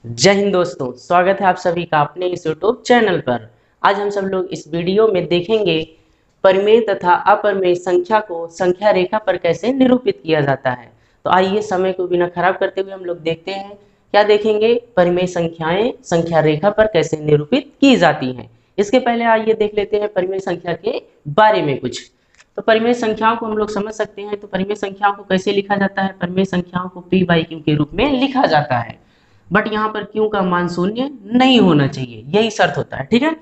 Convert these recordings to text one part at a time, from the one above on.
जय हिंद दोस्तों, स्वागत है आप सभी का अपने इस यूट्यूब चैनल पर। आज हम सब लोग इस वीडियो में देखेंगे परिमेय तथा अपरिमेय संख्या को संख्या रेखा पर कैसे निरूपित किया जाता है। तो आइए समय को बिना खराब करते हुए हम लोग देखते हैं क्या देखेंगे, परिमेय संख्याएं संख्या रेखा पर कैसे निरूपित की जाती हैं। इसके पहले आइए देख लेते हैं परिमेय संख्या के बारे में कुछ। तो परिमेय संख्याओं को हम लोग समझ सकते हैं। तो परिमेय संख्याओं को कैसे लिखा जाता है? परिमेय संख्याओं को p बाई क्यू के रूप में लिखा जाता है, बट यहाँ पर क्यू का मान शून्य नहीं होना चाहिए, यही शर्त होता है। ठीक है।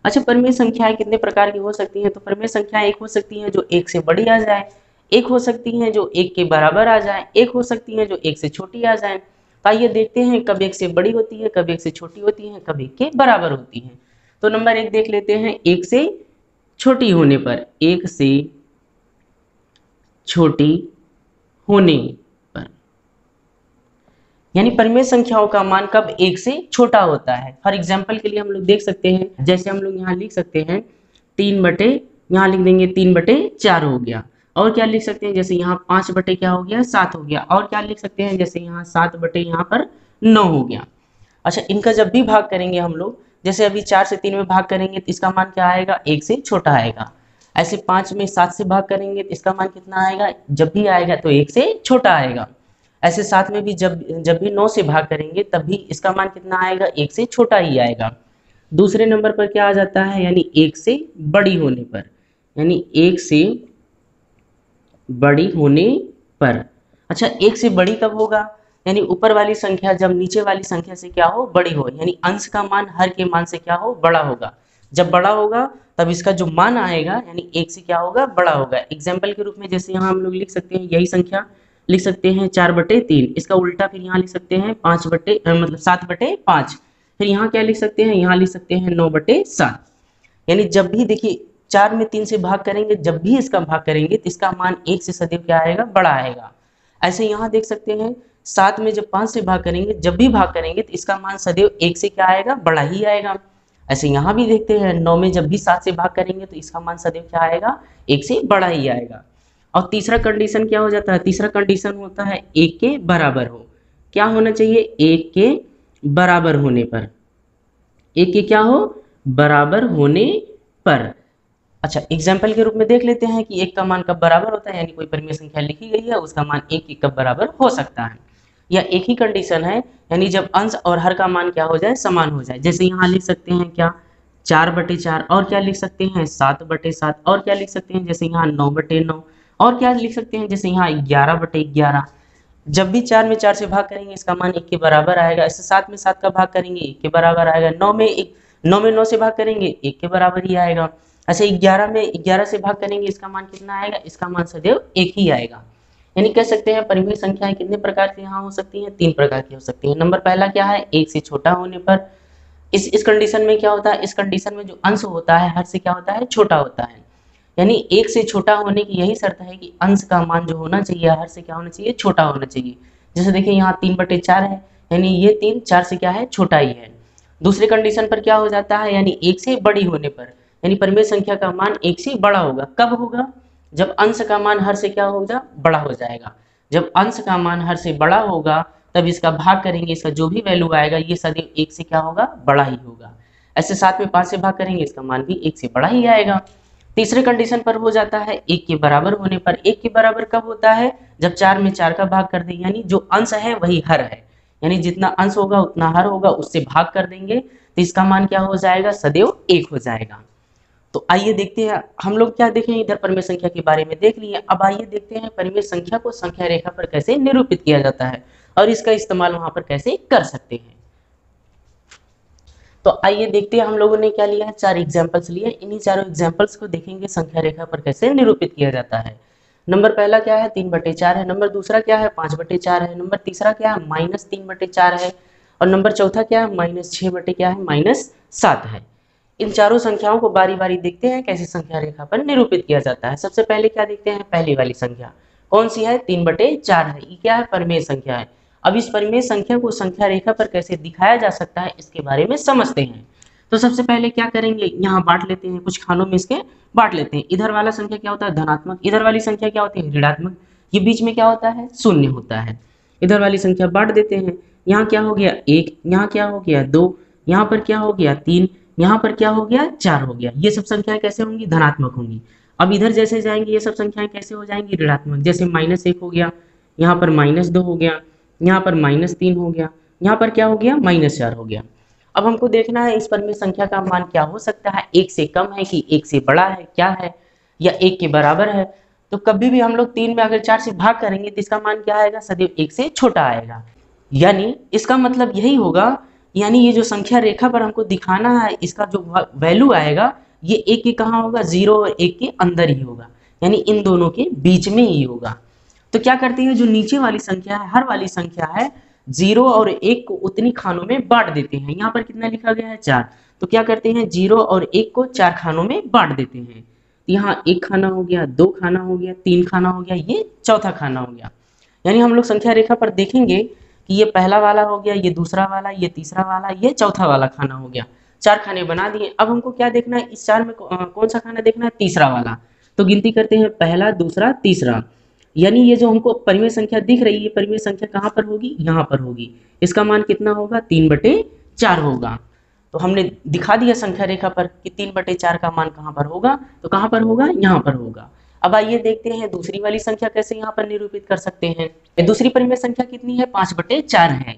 अच्छा, परिमेय संख्याएं कितने प्रकार की हो सकती हैं? तो परिमेय संख्याएं एक हो सकती हैं जो एक से बड़ी आ जाए, एक हो सकती हैं जो एक के बराबर आ जाए, एक हो सकती हैं जो एक से छोटी आ जाए। तो आइए देखते हैं कब एक से बड़ी होती है, कब एक से छोटी होती है, कब एक के बराबर होती है। तो नंबर एक देख लेते हैं, एक से छोटी होने पर। एक से छोटी होने पर यानी परिमेय संख्याओं का मान कब एक से छोटा होता है। फॉर एग्जाम्पल के लिए हम लोग देख सकते हैं, जैसे हम लोग यहाँ लिख सकते हैं 3/, यहाँ लिख देंगे 3/4 हो गया। और क्या लिख सकते हैं, जैसे यहाँ 5/, क्या हो गया, 7 हो गया। और क्या लिख सकते हैं, जैसे यहाँ 7/, यहाँ पर 9 हो गया। अच्छा, इनका जब भी भाग करेंगे हम लोग, जैसे अभी 4 से 3 में भाग करेंगे तो इसका मान क्या आएगा, एक से छोटा आएगा। ऐसे 5 में 7 से भाग करेंगे तो इसका मान कितना आएगा, जब भी आएगा तो एक से छोटा आएगा। ऐसे 7 में भी जब जब भी 9 से भाग करेंगे तब भी इसका मान कितना आएगा, एक से छोटा ही आएगा। दूसरे नंबर पर क्या आ जाता है, यानी एक से बड़ी होने पर। यानी एक से बड़ी होने पर। अच्छा, एक से बड़ी कब होगा, यानी ऊपर वाली संख्या जब नीचे वाली संख्या से क्या हो, बड़ी हो, यानी अंश का मान हर के मान से क्या हो, बड़ा होगा। जब बड़ा होगा तब इसका जो मान आएगा यानी एक से क्या होगा, बड़ा होगा। एग्जाम्पल के रूप में जैसे यहाँ हम लोग लिख सकते हैं, यही संख्या लिख सकते हैं 4/3। इसका उल्टा फिर यहाँ लिख सकते हैं 7/5। फिर यहाँ क्या लिख सकते हैं, यहाँ लिख सकते हैं 9/7। यानी जब भी देखिए 4 में 3 से भाग करेंगे, जब भी इसका भाग करेंगे तो इसका मान एक से सदैव क्या आएगा, बड़ा आएगा। ऐसे यहाँ देख सकते हैं 7 में जब 5 से भाग करेंगे, जब भी भाग करेंगे तो इसका मान सदैव एक से क्या आएगा, बड़ा ही आएगा। ऐसे यहाँ भी देखते हैं 9 में जब भी 7 से भाग करेंगे तो इसका मान सदैव क्या आएगा, एक से बड़ा ही आएगा। और तीसरा कंडीशन क्या हो जाता है, तीसरा कंडीशन होता है एक के बराबर हो। क्या होना चाहिए, एक के बराबर होने पर। एक के क्या हो, बराबर होने पर। अच्छा, एग्जाम्पल के रूप में देख लेते हैं कि एक का मान कब बराबर होता है, यानी कोई परिमेय संख्या लिखी गई है उसका मान एक के कब बराबर हो सकता है। या एक ही कंडीशन है, यानी जब अंश और हर का मान क्या हो जाए, समान हो जाए। जैसे यहाँ लिख सकते हैं क्या, 4/4। और क्या लिख सकते हैं 7/7। और क्या लिख सकते हैं, जैसे यहाँ 9/9। और क्या लिख सकते हैं, जैसे यहाँ 11/11। जब भी 4 में 4 से भाग करेंगे इसका मान एक के बराबर आएगा। ऐसे 7 में 7 का भाग करेंगे एक के बराबर आएगा। 9 में 9 से भाग करेंगे एक के बराबर ही आएगा। ऐसे 11 में 11 से भाग करेंगे इसका मान कितना आएगा, इसका मान सदैव एक ही आएगा। यानी कह सकते हैं परिमेय संख्याएं कितने प्रकार की यहाँ हो सकती हैं, 3 प्रकार की हो सकती हैं। नंबर पहला क्या है, एक से छोटा होने पर। इस कंडीशन में क्या होता है, इस कंडीशन में जो अंश होता है हर से क्या होता है, छोटा होता है। यानी एक से छोटा होने की यही शर्त है कि अंश का मान जो होना चाहिए हर से क्या होना चाहिए, छोटा होना चाहिए। जैसे देखिए यहाँ 3/4 है, यानी ये 3 4 से क्या है, छोटा ही है। दूसरे कंडीशन पर क्या हो जाता है, यानी एक से बड़ी होने पर, यानी परिमेय संख्या का मान एक से बड़ा होगा। कब होगा, जब अंश का मान हर से क्या होगा, बड़ा हो जाएगा। जब अंश का मान हर से बड़ा होगा तब इसका भाग करेंगे, इसका जो भी वैल्यू आएगा ये सदैव एक से क्या होगा, बड़ा ही होगा। ऐसे 7 में 5 से भाग करेंगे इसका मान भी एक से बड़ा ही आएगा। तीसरे कंडीशन पर हो जाता है एक के बराबर होने पर। एक के बराबर कब होता है, जब 4 में 4 का भाग कर देंगे, यानी जो अंश है वही हर है। यानी जितना अंश होगा उतना हर होगा, उससे भाग कर देंगे तो इसका मान क्या हो जाएगा, सदैव एक हो जाएगा। तो आइए देखते हैं हम लोग क्या देखें, इधर परिमेय संख्या के बारे में देख लिए। अब आइए देखते हैं परिमेय संख्या को संख्या रेखा पर कैसे निरूपित किया जाता है और इसका इस्तेमाल वहां पर कैसे कर सकते हैं। तो आइए देखते हैं, हम लोगों ने क्या लिया है, 4 एग्जाम्पल्स लिए। इन्हीं चारों एग्जाम्पल्स को देखेंगे संख्या रेखा पर कैसे निरूपित किया जाता है। नंबर पहला क्या है, 3/4 है। नंबर दूसरा क्या है, 5/4 है। नंबर तीसरा क्या है, -3/4 है। और नंबर चौथा क्या है, -6 क्या है, -7 है। इन चारों संख्याओं को बारी बारी देखते हैं कैसे संख्या रेखा पर निरूपित किया जाता है। सबसे पहले क्या देखते हैं, पहली वाली संख्या कौन सी है, 3/4 है। ये क्या है, परिमेय संख्या है। अब इस परिमेय संख्या को संख्या रेखा पर कैसे दिखाया जा सकता है इसके बारे में समझते हैं। तो सबसे पहले क्या करेंगे, यहाँ बांट लेते हैं, कुछ खानों में इसके बांट लेते हैं। इधर वाला संख्या क्या होता है, धनात्मक। इधर वाली संख्या क्या होती है, ऋणात्मक। ये बीच में क्या होता है, शून्य होता है। इधर वाली संख्या बांट देते हैं। यहाँ क्या हो गया 1, यहाँ क्या हो गया 2, यहाँ पर क्या हो गया 3, यहाँ पर क्या हो गया 4 हो गया। ये सब संख्याएं कैसे होंगी? धनात्मक होंगी। अब इधर जैसे जाएंगे ये सब संख्याएं कैसे हो जाएंगी? ऋणात्मक। जैसे -1 हो गया, यहाँ पर -2 हो गया, यहाँ पर -3 हो गया, यहाँ पर क्या हो गया -4 हो गया। अब हमको देखना है इस पर में संख्या का मान क्या हो सकता है, 1 से कम है कि 1 से बड़ा है, क्या है, या 1 के बराबर है। तो कभी भी हम लोग 3 में अगर 4 से भाग करेंगे तो इसका मान क्या आएगा? सदैव 1 से छोटा आएगा। यानी इसका मतलब यही होगा, यानी ये जो संख्या रेखा पर हमको दिखाना है इसका जो वैल्यू आएगा ये 1 के कहाँ होगा? 0 और 1 के अंदर ही होगा, यानी इन दोनों के बीच में ही होगा। तो क्या करते हैं, जो नीचे वाली संख्या है, हर वाली संख्या है, 0 और 1 को उतनी खानों में बांट देते हैं। यहाँ पर कितना लिखा गया है? 4। तो क्या करते हैं, 0 और 1 को 4 खानों में बांट देते हैं। यहाँ 1 खाना हो गया, 2 खाना हो गया, 3 खाना हो गया, ये चौथा खाना हो गया। यानी हम लोग संख्या रेखा पर देखेंगे कि ये पहला वाला हो गया, ये दूसरा वाला, ये तीसरा वाला, ये चौथा वाला खाना हो गया। 4 खाने बना दिए। अब हमको क्या देखना है, इस 4 में कौन सा खाना देखना है? तीसरा वाला। तो गिनती करते हैं, पहला, दूसरा, तीसरा। यानी ये जो हमको परिमेय संख्या दिख रही है, परिमेय संख्या कहाँ पर होगी? यहाँ पर होगी। इसका मान कितना होगा? 3/4 होगा। तो हमने दिखा दिया संख्या रेखा पर कि 3/4 का मान कहाँ पर होगा, तो कहाँ पर होगा? यहाँ पर होगा। अब आइए देखते हैं दूसरी वाली संख्या कैसे यहाँ पर निरूपित कर सकते हैं। दूसरी परिमेय संख्या कितनी है? 5/4 है।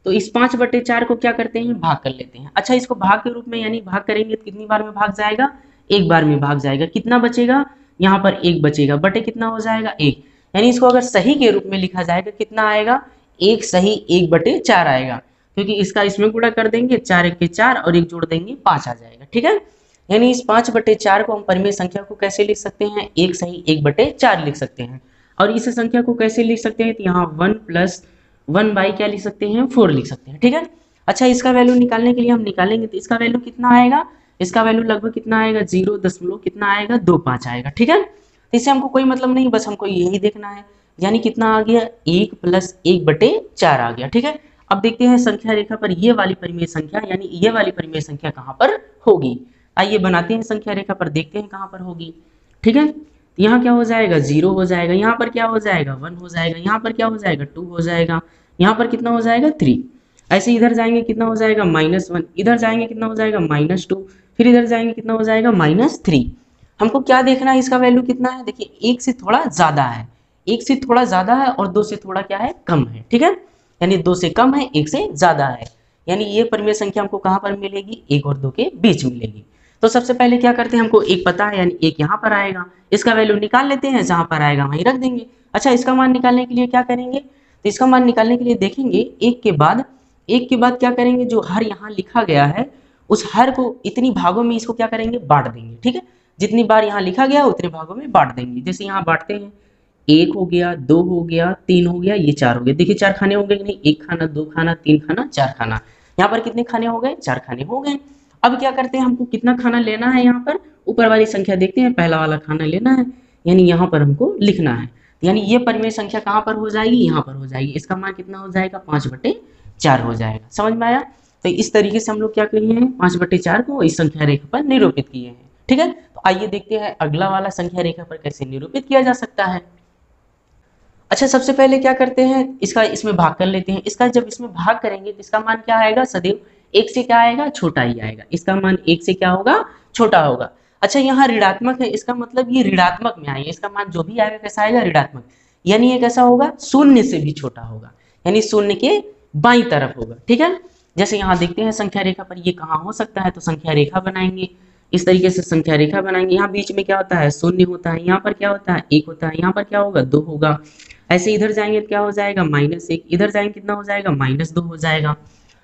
तो इस 5/4 को क्या करते हैं? भाग कर लेते हैं। अच्छा, इसको भाग के रूप में यानी भाग करेंगे तो कितनी बार में भाग जाएगा? एक बार में भाग जाएगा। कितना बचेगा? यहाँ पर 1 बचेगा, बटे कितना हो जाएगा? 1। यानी इसको अगर सही के रूप में लिखा जाएगा कितना आएगा? 1 सही 1/4 आएगा, क्योंकि इसका इसमें गुणा कर देंगे, 4 1 के 4 और 1 जोड़ देंगे 5 आ जाएगा। ठीक है, यानी इस 5/4 को हम परिमेय संख्या को कैसे लिख सकते हैं? 1 सही 1/4 लिख सकते हैं। और इस संख्या को कैसे लिख सकते हैं? तो यहाँ 1 + 1 बाई क्या लिख सकते हैं? 4 लिख सकते हैं। ठीक है, अच्छा, इसका वैल्यू निकालने के लिए हम निकालेंगे तो इसका वैल्यू कितना आएगा? इसका वैल्यू लगभग कितना आएगा? 0 कितना आएगा? 25 आएगा। ठीक है, तो इससे हमको कोई मतलब नहीं, बस हमको यही देखना है। यानी कितना आ गया? 1 + 1/4 आ गया। ठीक है, अब देखते हैं संख्या रेखा पर ये वाली परिमेय संख्या, यानी ये वाली परिमेय संख्या कहाँ पर होगी। आइए बनाते हैं संख्या रेखा पर, देखते हैं कहाँ पर होगी। ठीक है, तो यहाँ क्या हो जाएगा? 0 हो जाएगा, यहाँ पर क्या हो जाएगा? 1 हो जाएगा, यहाँ पर क्या हो जाएगा? 2 हो जाएगा, यहाँ पर कितना हो जाएगा? 3। ऐसे इधर जाएंगे कितना हो जाएगा? -1। इधर जाएंगे कितना हो जाएगा? -2। फिर इधर जाएंगे कितना हो जाएगा? -3। हमको क्या देखना है? इसका वैल्यू कितना है? देखिए, 1 से थोड़ा ज्यादा है, 1 से थोड़ा ज्यादा है और 2 से थोड़ा क्या है? कम है। ठीक है, यानी 2 से कम है, 1 से ज्यादा है। यानी ये परिमेय संख्या हमको कहाँ पर मिलेगी? 1 और 2 के बीच मिलेगी। तो सबसे पहले क्या करते हैं, हमको 1 पता है, यानी 1 यहाँ पर आएगा, इसका वैल्यू निकाल लेते हैं, जहाँ पर आएगा वहीं रख देंगे। अच्छा, इसका मान निकालने के लिए क्या करेंगे? तो इसका मान निकालने के लिए देखेंगे 1 के बाद क्या करेंगे? जो हर यहाँ लिखा गया है उस हर को इतनी भागों में इसको क्या करेंगे? बांट देंगे। ठीक है, जितनी बार यहाँ लिखा गया उतने भागों में बांट देंगे। जैसे यहाँ बांटते हैं, 1 हो गया, 2 हो गया, 3 हो गया, ये 4 हो गया। देखिए 4 खाने हो गए कि नहीं? 1 खाना, 2 खाना, 3 खाना, 4 खाना। यहाँ पर कितने खाने हो गए? 4 खाने हो गए। अब क्या करते हैं, हमको कितना खाना लेना है? यहाँ पर ऊपर वाली संख्या देखते हैं, पहला वाला खाना लेना है, यानी यहाँ पर हमको लिखना है। यानी ये परिमेय संख्या कहाँ पर हो जाएगी? यहाँ पर हो जाएगी। इसका मान कितना हो जाएगा? 5/4 हो जाएगा। समझ में आया? तो इस तरीके से हम लोग क्या किए हैं? 5/4 को इस संख्या रेखा पर निरूपित किए हैं। ठीक है, तो आइए देखते हैं अगला वाला संख्या रेखा पर कैसे निरूपित किया जा सकता है। अच्छा, सबसे पहले क्या करते हैं, इसका इसमें भाग कर लेते हैं। इसका जब इसमें भाग करेंगे तो इसका मान क्या आएगा? सदैव 1 से क्या आएगा? छोटा ही आएगा। इसका मान 1 से क्या होगा? छोटा होगा। अच्छा, यहाँ ऋणात्मक है, इसका मतलब ये ऋणात्मक में आएगा, इसका मान जो भी आएगा कैसा आएगा? ऋणात्मक। यानी ये कैसा होगा? शून्य से भी छोटा होगा, यानी शून्य के बाईं तरफ होगा। ठीक है, जैसे यहाँ देखते हैं संख्या रेखा पर ये कहाँ हो सकता है, तो संख्या रेखा बनाएंगे, इस तरीके से संख्या रेखा बनाएंगे। यहाँ बीच में क्या होता है? शून्य होता है, यहाँ पर क्या होता है? 1 होता है, यहाँ पर क्या होगा? 2 होगा। ऐसे इधर जाएंगे तो क्या हो जाएगा? -1। इधर जाएंगे कितना हो जाएगा? -2 हो जाएगा।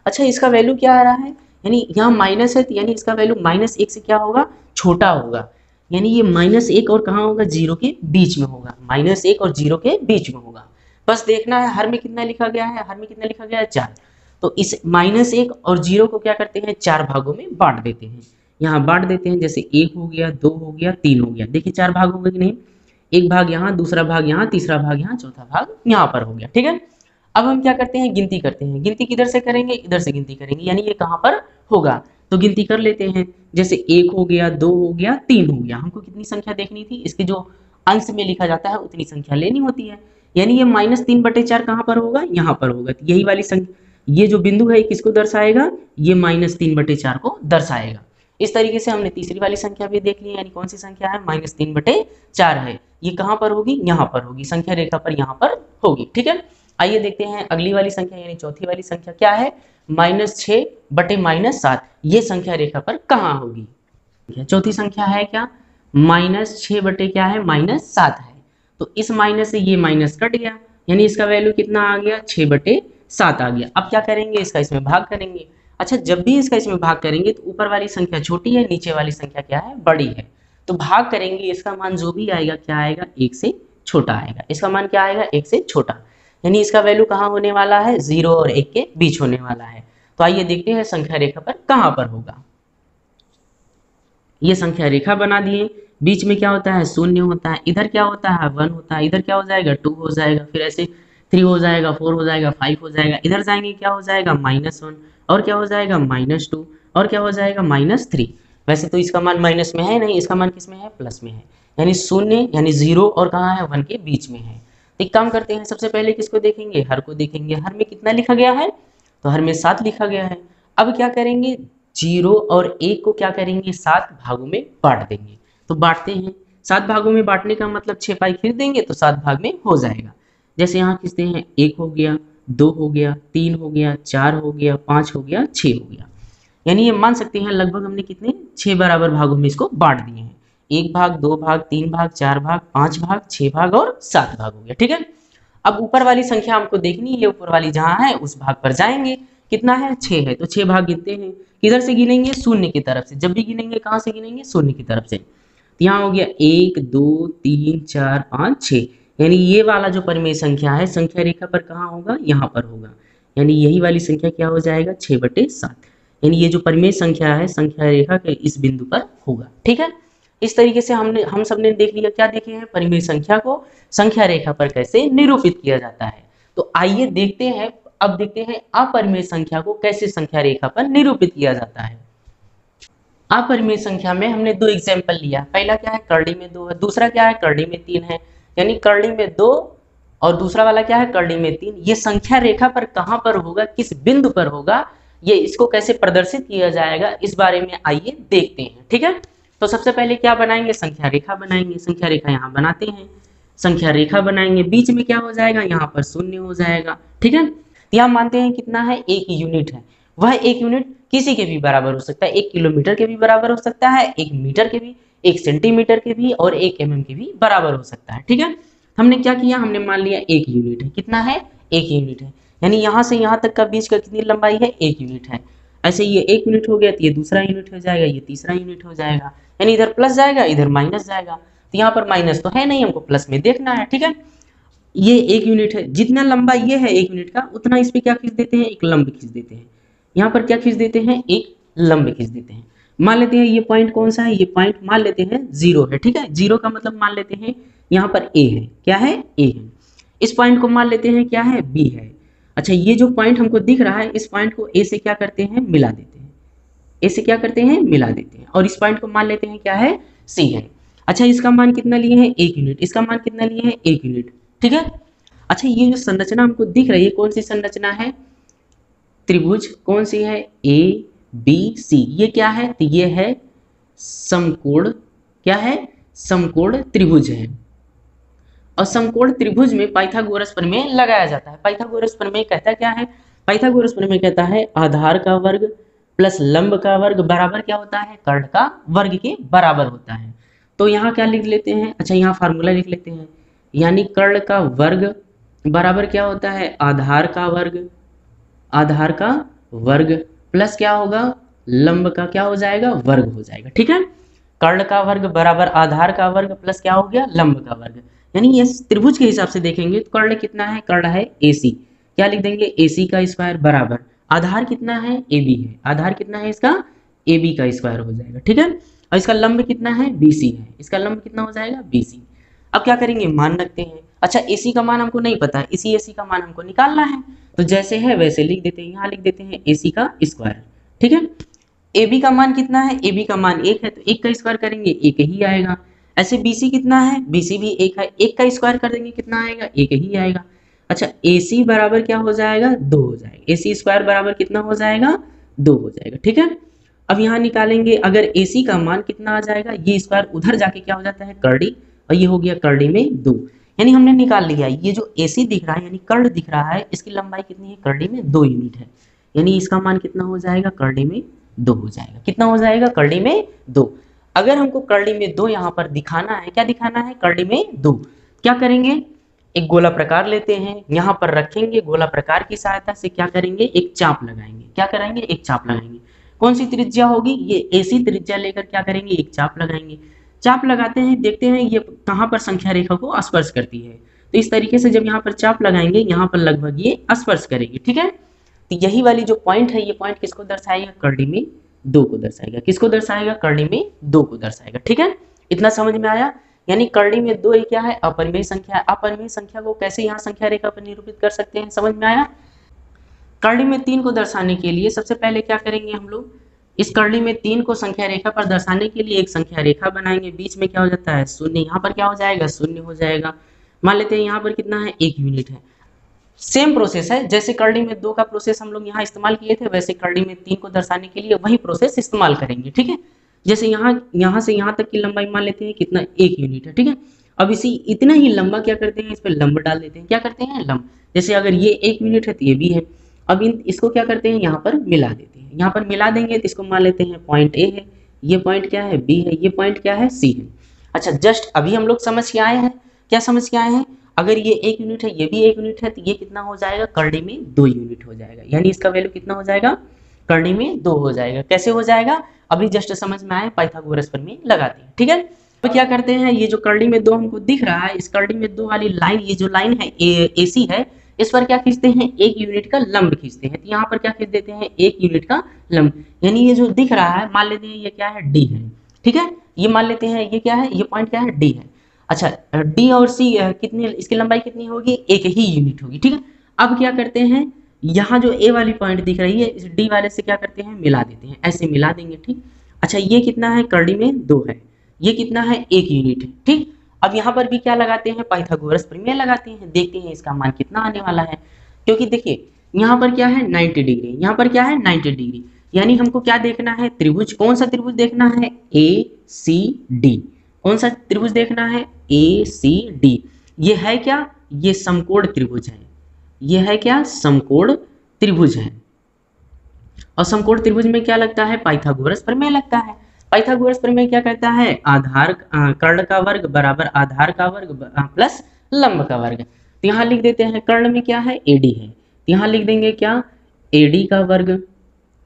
अच्छा, इसका वैल्यू क्या आ रहा है? यानी यहाँ माइनस है, तो यानी इसका वैल्यू -1 से क्या होगा? छोटा होगा। यानी ये -1 और कहाँ होगा? 0 के बीच में होगा। -1 और 0 के बीच में होगा। बस देखना है हर में कितना लिखा गया है, हर में कितना लिखा गया है? 4। तो इस -1 और 0 को क्या करते हैं? 4 भागों में बांट देते हैं। यहाँ बांट देते हैं, जैसे 1 हो गया, 2 हो गया, 3 हो गया। देखिए 4 भाग हो गए कि नहीं? एक भाग यहाँ, दूसरा भाग यहाँ, तीसरा भाग यहाँ, चौथा भाग यहाँ पर हो गया। ठीक है, अब हम क्या करते हैं? गिनती करते हैं। गिनती किधर से करेंगे? इधर से गिनती करेंगे, यानी ये कहाँ पर होगा? तो गिनती कर लेते हैं, जैसे 1 हो गया, 2 हो गया, 3 हो गया। हमको कितनी संख्या देखनी थी? इसके जो अंश में लिखा जाता है उतनी संख्या लेनी होती है। यानी ये -3/4 कहाँ पर होगा? यहाँ पर होगा। तो यही वाली ये जो बिंदु है किसको दर्शाएगा, ये -3/4 को दर्शाएगा। इस तरीके से हमने तीसरी वाली संख्या भी देख ली, यानी कौन सी संख्या है, -3/4 है। ये कहाँ पर होगी, यहाँ पर होगी, संख्या रेखा पर यहाँ पर होगी। ठीक है, आइए देखते हैं अगली वाली संख्या यानी चौथी वाली संख्या क्या है, -6/-7। ये संख्या रेखा पर कहाँ होगी। चौथी संख्या है क्या, -6 क्या है, -7 है। तो इस माइनस से ये माइनस कट गया, यानी इसका वैल्यू कितना आ गया, 6/7 आ गया। अब क्या करेंगे, इसका इसमें भाग करेंगे। अच्छा, जब भी इसका इसमें भाग करेंगे तो ऊपर वाली संख्या छोटी है, नीचे वाली संख्या क्या है, बड़ी है। तो भाग करेंगे, इसका मान जो भी आएगा क्या आएगा, 1 से छोटा आएगा। इसका मान क्या आएगा, 1 से छोटा, यानी इसका वैल्यू कहाँ होने वाला है, 0 और 1 के बीच होने वाला है। तो आइए देखते हैं संख्या रेखा पर कहाँ पर होगा। ये संख्या रेखा बना दिए, बीच में क्या होता है, 0 होता है, इधर क्या होता है, 1 होता है, इधर क्या हो जाएगा, 2 हो जाएगा, फिर ऐसे 3 हो जाएगा, 4 हो जाएगा, 5 हो जाएगा, इधर जाएंगे क्या हो जाएगा, -1, और क्या हो जाएगा, -2, और क्या हो जाएगा, -3। वैसे तो इसका मान माइनस में है नहीं, इसका मान किस में है, प्लस में है, यानी 0 यानी 0 और कहाँ है, 1 के बीच में है। तो एक काम करते हैं, सबसे पहले किसको देखेंगे, हर को देखेंगे। हर में कितना लिखा गया है, तो हर में 7 लिखा गया है। अब क्या करेंगे, 0 और 1 को क्या करेंगे, 7 भागों में बांट देंगे। तो बांटते हैं, 7 भागों में बांटने का मतलब 6 पाई खींच देंगे तो 7 भाग में हो जाएगा। जैसे यहाँ खींचते हैं, 1 हो गया, 2 हो गया, 3 हो गया, 4 हो गया, 5 हो गया, 6 हो गया। यानी ये मान सकते हैं लगभग हमने कितने 6 बराबर भागों में इसको बांट दिए हैं। 1 भाग, 2 भाग, 3 भाग, 4 भाग, 5 भाग, 6 भाग और 7 भाग हो गया। ठीक है, अब ऊपर वाली संख्या हमको देखनी है, ऊपर वाली जहाँ है उस भाग पर जाएंगे। कितना है, 6 है, तो 6 भाग गिनते हैं। किधर से गिनेंगे, शून्य की तरफ से। जब भी गिनेंगे कहाँ से गिनेंगे, शून्य की तरफ से। तो यहाँ हो गया 1 2 3 4 5 6, यानी ये वाला जो परिमेय संख्या है संख्या रेखा पर कहाँ होगा, यहाँ पर होगा। यानी यही वाली संख्या क्या हो जाएगा, 6/7, यानी ये जो परिमेय संख्या है संख्या रेखा के इस बिंदु पर होगा। ठीक है, इस तरीके से हम सबने देख लिया, क्या देखे हैं, परिमेय संख्या को संख्या रेखा पर कैसे निरूपित किया जाता है। तो आइए देखते हैं, अब देखते हैं अपरिमेय संख्या को कैसे संख्या रेखा पर निरूपित किया जाता है। अपरिमेय संख्या में हमने 2 एग्जाम्पल लिया। पहला क्या है, करड़ी में 2 है, दूसरा क्या है, करड़ी में 3 है। यानी करड़ी में 2 और दूसरा वाला क्या है, करड़ी में 3। ये संख्या रेखा पर कहाँ पर होगा, किस बिंदु पर होगा, ये इसको कैसे प्रदर्शित किया जाएगा, इस बारे में आइए देखते हैं। ठीक है, तो सबसे पहले क्या बनाएंगे, संख्या रेखा बनाएंगे। संख्या रेखा यहाँ बनाते हैं, संख्या रेखा बनाएंगे, बीच में क्या हो जाएगा, यहाँ पर 0 हो जाएगा। ठीक है, यहाँ मानते हैं कितना है, 1 यूनिट है। वह 1 यूनिट किसी के भी बराबर हो सकता है, 1 किलोमीटर के भी बराबर हो सकता है, 1 मीटर के भी, 1 सेंटीमीटर के भी और 1 mm के भी बराबर हो सकता है। ठीक है, हमने क्या किया, हमने मान लिया 1 यूनिट है। कितना है, 1 यूनिट है, यानी यहाँ से यहाँ तक का बीच का कितनी लंबाई है, 1 यूनिट है। ऐसे ये 1 यूनिट हो गया तो ये दूसरा यूनिट हो जाएगा, ये तीसरा यूनिट हो जाएगा, यानी इधर प्लस जाएगा इधर माइनस जाएगा। तो यहाँ पर माइनस तो है नहीं, हमको प्लस में देखना है। ठीक है, ये 1 यूनिट है, जितना लंबा ये है 1 यूनिट का, उतना इस पे क्या खींच देते हैं, एक लंब खींच देते हैं। यहाँ पर क्या खींच देते हैं, एक लंब खींच देते हैं। मान लेते हैं ये पॉइंट कौन सा है, ये पॉइंट मान लेते हैं 0 है। ठीक है, 0 का मतलब मान लेते हैं यहाँ पर A है, क्या है, A है। इस पॉइंट को मान लेते हैं क्या है, B है। अच्छा, ये जो पॉइंट हमको दिख रहा है, इस पॉइंट को A से क्या करते हैं, मिला देते हैं। A से क्या करते हैं, मिला देते हैं, और इस पॉइंट को मान लेते हैं क्या है, C है। अच्छा, इसका मान कितना लिए हैं, 1 यूनिट, इसका मान कितना लिए हैं, 1 यूनिट। ठीक है, अच्छा, ये जो संरचना हमको दिख रही है कौन सी संरचना है, त्रिभुज कौन सी है, ABC। ये क्या है, तो ये है समकोण, क्या है, समकोण त्रिभुज है। और समकोण त्रिभुज में पाइथागोरस प्रमेय लगाया जाता है। पाइथागोरस प्रमेय कहता क्या है, पाइथागोरस प्रमेय कहता है आधार का वर्ग प्लस लंब का वर्ग बराबर क्या होता है, कर्ण का वर्ग के बराबर होता है। तो यहाँ क्या लिख लेते हैं, अच्छा यहाँ फार्मूला लिख लेते हैं, यानी कर्ण का वर्ग बराबर क्या होता है, आधार का वर्ग, आधार का वर्ग प्लस क्या होगा, लंब का क्या हो जाएगा, वर्ग हो जाएगा। ठीक है, कर्ण का वर्ग बराबर आधार का वर्ग प्लस क्या हो गया, लंब का वर्ग। यानी ये त्रिभुज के हिसाब से देखेंगे तो कर्ण कितना है, कर्ण है AC, क्या लिख देंगे, AC का स्क्वायर बराबर आधार कितना है, AB है, आधार कितना है इसका, AB का स्क्वायर हो जाएगा। ठीक है, और इसका लंब कितना है, BC है, इसका लंब कितना हो जाएगा, BC। अब क्या करेंगे, मान रखते हैं। अच्छा, AC का मान हमको नहीं पता है, इसी AC का मान हमको निकालना है, तो जैसे है वैसे लिख देते हैं, यहाँ लिख देते हैं AC का स्क्वायर। ठीक है, AB का मान कितना है, AB का मान 1 है, तो 1 का स्क्वायर करेंगे 1 ही आएगा। ऐसे BC कितना है, BC भी 1 है, 1 का स्क्वायर कर देंगे कितना आएगा, 1 ही आएगा। अच्छा AC बराबर क्या हो जाएगा, 2 हो जाएगा। AC स्क्वायर बराबर कितना हो जाएगा, 2 हो जाएगा। ठीक है, अब यहाँ निकालेंगे, अगर AC का मान कितना आ जाएगा, ये स्क्वायर उधर जाके क्या हो जाता है, कर्डी, और ये हो गया कर्डी में 2, यानी हमने निकाल लिया ये जो AC दिख रहा है यानी कर्ड दिख रहा है, इसकी लंबाई कितनी है, कर्डी में 2 यूनिट है, यानी इसका मान कितना हो जाएगा, कर्डी में 2 हो जाएगा। कितना हो जाएगा, कर्डी में 2। अगर हमको कर्डी में 2 यहाँ पर दिखाना है, क्या दिखाना है, कर्डी में 2, क्या करेंगे, एक गोला प्रकार लेते हैं, यहाँ पर रखेंगे, गोला प्रकार की सहायता से क्या करेंगे, एक चाप लगाएंगे। क्या कराएंगे, एक चाप लगाएंगे। कौन सी त्रिज्या होगी, ये AC त्रिज्या लेकर क्या करेंगे, एक चाप लगाएंगे। चाप लगाते हैं, देखते हैं ये कहाँ पर संख्या रेखा को स्पर्श करती है, तो इस तरीके से जब यहाँ पर चाप लगाएंगे, यहाँ पर लगभग ये स्पर्श करेगी। ठीक है, तो यही वाली जो पॉइंट है, ये पॉइंट किसको दर्शाएगा, कर्डी में 2 को दर्शाएगा। किसको दर्शाएगा, कर्डी में 2 को दर्शाएगा। ठीक है, इतना समझ में आया। यानी कर्डी में 2 क्या है, अपरिमेय संख्या है। अपरिमेय संख्या को कैसे यहाँ संख्या रेखा पर निरूपित कर सकते हैं, समझ में आया। कर्डी में 3 को दर्शाने के लिए सबसे पहले क्या करेंगे हम लोग, इस कर्डी में 3 को संख्या रेखा पर दर्शाने के लिए एक संख्या रेखा बनाएंगे, बीच में क्या हो जाता है, शून्य, यहाँ पर क्या हो जाएगा, शून्य हो जाएगा। मान लेते हैं यहाँ पर कितना है, 1 यूनिट है। सेम प्रोसेस है, जैसे कर्डी में 2 का प्रोसेस हम लोग यहाँ इस्तेमाल किए थे, वैसे कर्डी में 3 को दर्शाने के लिए वही प्रोसेस इस्तेमाल करेंगे। ठीक है, जैसे यहाँ से यहाँ तक की लंबाई मान लेते हैं कितना, 1 यूनिट है। ठीक है, अब इसी इतना ही लंबा क्या करते हैं, इस पर लंब डाल देते हैं। क्या करते हैं, लंब। जैसे अगर ये 1 यूनिट है तो ये भी है। अब इसको क्या करते हैं, यहाँ पर मिला देते हैं। यहाँ पर मिला देंगे तो इसको मान लेते हैं पॉइंट A है, ये पॉइंट क्या है, B है, ये पॉइंट क्या है, C है। अच्छा, जस्ट अभी हम लोग समझ के आए हैं, क्या समझ के आए हैं, अगर ये 1 यूनिट है, ये भी 1 यूनिट है, तो ये कितना हो जाएगा, कर्डी में 2 यूनिट हो जाएगा, यानी इसका वैल्यू कितना हो जाएगा, कर्डी में 2 हो जाएगा। कैसे हो जाएगा, अभी जस्ट समझ में आए, पाइथागोरस प्रमेय लगाते हैं। ठीक है, तो क्या करते हैं, ये जो कर्डी में 2 हमको दिख रहा है, इस कर्डी में 2 वाली लाइन, ये जो लाइन है AC है, इस पर क्या खींचते हैं, 1 यूनिट का लंब खींचते हैं। तो यहाँ पर क्या खींच देते हैं, 1 यूनिट का लंब, यानी ये जो दिख रहा है, मान लेते हैं ये क्या है, D है। ठीक है, ये मान लेते हैं ये क्या है, ये पॉइंट क्या है, D है। अच्छा, D और C कितनी, इसकी लंबाई कितनी होगी, 1 ही यूनिट होगी। ठीक है, अब क्या करते हैं, यहाँ जो A वाली पॉइंट दिख रही है, इस D वाले से क्या करते हैं, मिला देते हैं, ऐसे मिला देंगे। ठीक, अच्छा ये कितना है, कर्डी में 2 है, ये कितना है, 1 यूनिट है। ठीक, अब यहाँ पर भी क्या लगाते हैं, पाइथागोरस प्रमेय लगाते हैं, देखते हैं इसका मान कितना आने वाला है। क्योंकि देखिए यहाँ पर क्या है, 90 डिग्री, यहाँ पर क्या है, 90 डिग्री, यानी हमको क्या देखना है, त्रिभुज, कौन सा त्रिभुज देखना है, ACD। कौन सा त्रिभुज देखना है, ACD। ये है क्या, ये समकोण त्रिभुज है, ये है क्या, समकोण त्रिभुज है। और समकोण त्रिभुज में क्या लगता है, पाइथागोरस प्रमेय लगता है। पाइथागोरस प्रमेय क्या कहता है, आधार कर्ण का वर्ग बराबर आधार का वर्ग प्लस लंब का वर्ग। तो यहाँ लिख देते हैं, कर्ण में क्या है, AD है, तो यहाँ लिख देंगे क्या, AD का वर्ग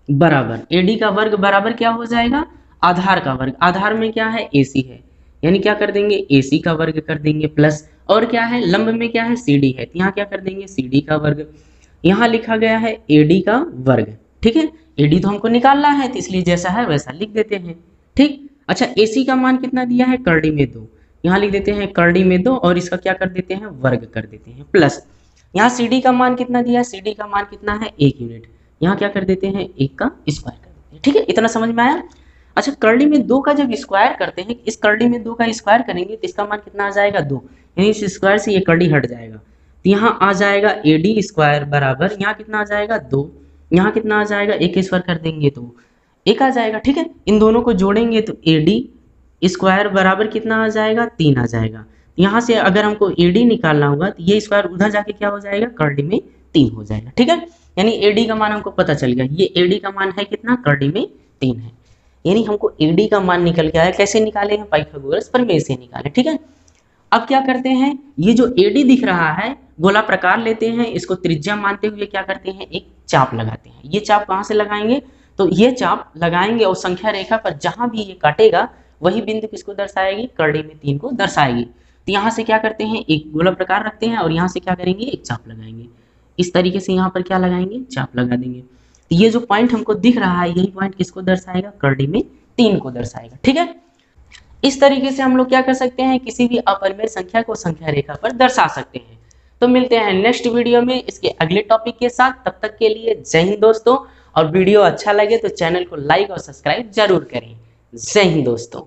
बराबर, AD का वर्ग बराबर क्या हो जाएगा, आधार का वर्ग, आधार में क्या है, AC है, यानी क्या कर देंगे, AC का वर्ग कर देंगे, प्लस और क्या है, लंब में क्या है, CD है, तो यहाँ क्या कर देंगे, CD का वर्ग। यहाँ लिखा गया है AD का वर्ग। ठीक है, AD तो हमको निकालना है, तो इसलिए जैसा है वैसा लिख देते हैं। ठीक, अच्छा AC का मान कितना दिया है, कर्डी में 2, यहाँ लिख देते हैं कर्डी में 2, और इसका क्या कर देते हैं, वर्ग कर देते हैं, प्लस यहाँ CD का मान कितना दिया है, CD का मान कितना है, 1 यूनिट, यहाँ क्या कर देते हैं, 1 का स्क्वायर कर देते हैं। ठीक है, इतना समझ में आया। अच्छा, कर्डी में 2 का जब स्क्वायर करते हैं, इस कर्डी में 2 का स्क्वायर करेंगे तो इसका मान कितना आ जाएगा, 2, यानी इस स्क्वायर से ये कर्डी हट जाएगा, तो यहाँ आ जाएगा AD स्क्वायर बराबर, यहाँ कितना आ जाएगा, 2, यहाँ कितना आ जाएगा, 1 स्क्वायर कर देंगे तो 1 आ जाएगा। ठीक है, इन दोनों को जोड़ेंगे तो AD स्क्वायर बराबर कितना आ जाएगा, 3 आ जाएगा। यहाँ से अगर हमको AD निकालना होगा तो ये स्क्वायर उधर जाके क्या हो जाएगा, कर्डी में 3 हो जाएगा। ठीक है, यानी AD का मान हमको पता चल गया, ये AD का मान है कितना, कर्डी में 3 है, यानी हमको AD का मान निकल के आया। कैसे निकाले हैं, पाइथागोरस प्रमेय से निकाले। ठीक है, अब क्या करते हैं, ये जो AD दिख रहा है, गोला प्रकार लेते हैं, इसको त्रिज्या मानते हुए क्या करते हैं, एक चाप लगाते हैं। ये चाप कहाँ से लगाएंगे, तो ये चाप लगाएंगे और संख्या रेखा पर जहां भी ये काटेगा वही बिंदु किसको दर्शाएगी, कर्डी में 3 को दर्शाएगी। तो यहाँ से क्या करते हैं, एक गोला प्रकार रखते हैं और यहाँ से क्या करेंगे, एक चाप लगाएंगे। इस तरीके से यहाँ पर क्या लगाएंगे, चाप लगा देंगे। तो ये जो पॉइंट हमको दिख रहा है, यही पॉइंट किसको दर्शाएगा, कर्डी में 3 को दर्शाएगा। ठीक है, इस तरीके से हम लोग क्या कर सकते हैं, किसी भी अपरिमेय संख्या को संख्या रेखा पर दर्शा सकते हैं। तो मिलते हैं नेक्स्ट वीडियो में इसके अगले टॉपिक के साथ। तब तक के लिए जय हिंद दोस्तों, और वीडियो अच्छा लगे तो चैनल को लाइक और सब्सक्राइब जरूर करें। जय हिंद दोस्तों।